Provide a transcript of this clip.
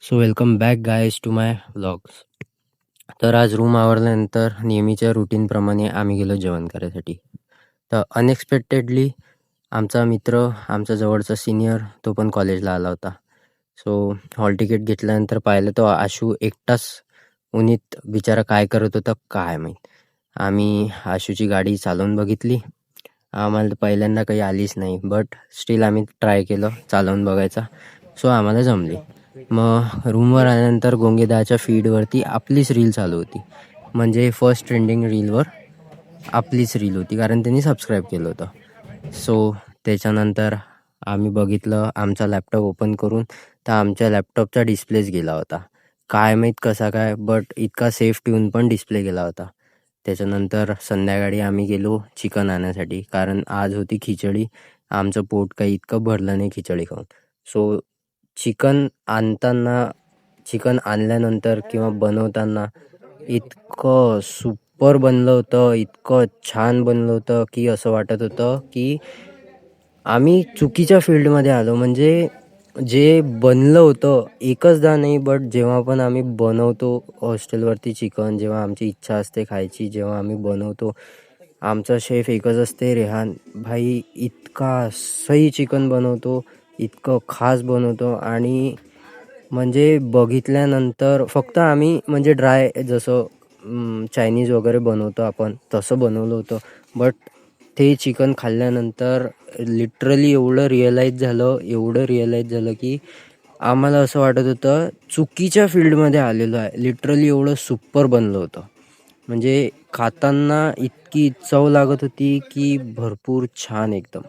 So welcome back guys to my vlogs. तर आज room आवरल्यानंतर नेहमीच्या रूटीनप्रमाणे आम्ही गेलो जेवण करायसाठी. तर अनएक्सपेक्टेडली आमचा मित्र, आमचा जवळचा सिनियर तो पण कॉलेजला आला होता. सो हॉल तिकीट घेतल्यानंतर पाहिलं तर आशू एकटाच उन्हीत बिचारा काय करत होता काय माहीत. आम्ही आशूची गाडी चालवून बघितली. आम्हाला तर पहिल्यांदा काही आलीच नाही, बट स्टील आम्ही ट्राय केलं चालवून बघायचा. सो आम्हाला जमली. मग रूमवर आल्यानंतर गोंगेदाच्या फीडवरती आपलीच रील चालू होती. म्हणजे फर्स्ट ट्रेंडिंग रीलवर आपलीच रील होती, कारण त्यांनी सबस्क्राईब केलं होतं. सो त्याच्यानंतर आम्ही बघितलं आमचा लॅपटॉप ओपन करून, तर आमच्या लॅपटॉपचा डिस्प्लेच गेला होता. काय माहीत कसा काय, बट इतका सेफ ठेवून पण डिस्प्ले गेला होता. त्याच्यानंतर संध्याकाळी आम्ही गेलो चिकन आणण्यासाठी, कारण आज होती खिचडी. आमचं पोट काही इतकं भरलं नाही खिचडी खाऊन. सो चिकन आणल्यानंतर किंवा बनवताना इतकं सुपर बनलं होतं, इतकं छान बनलं होतं की असं वाटत होतं की आम्ही चुकीच्या फील्डमध्ये आलो. म्हणजे जे बनलं होतं एकचदा नाही, बट जेव्हा पण आम्ही बनवतो हॉस्टेलवरती चिकन, जेव्हा आमची इच्छा असते खायची, जेव्हा आम्ही बनवतो, आमचा शेफ एकच असते रेहान भाई. इतका सही चिकन बनवतो, इतकं खास बनवतो. आणि म्हणजे बघितल्यानंतर फक्त आम्ही म्हणजे ड्राय जसं चायनीज वगैरे बनवतो आपण तसं बनवलं होतं. बट ते चिकन खाल्ल्यानंतर लिटरली एवढं रिअलाईज झालं की आम्हाला असं वाटत होतं चुकीच्या फील्डमध्ये आलेलो आहे. लिटरली एवढं सुपर बनलं होतं. म्हणजे खाताना इतकी चव लागत होती की भरपूर छान एकदम.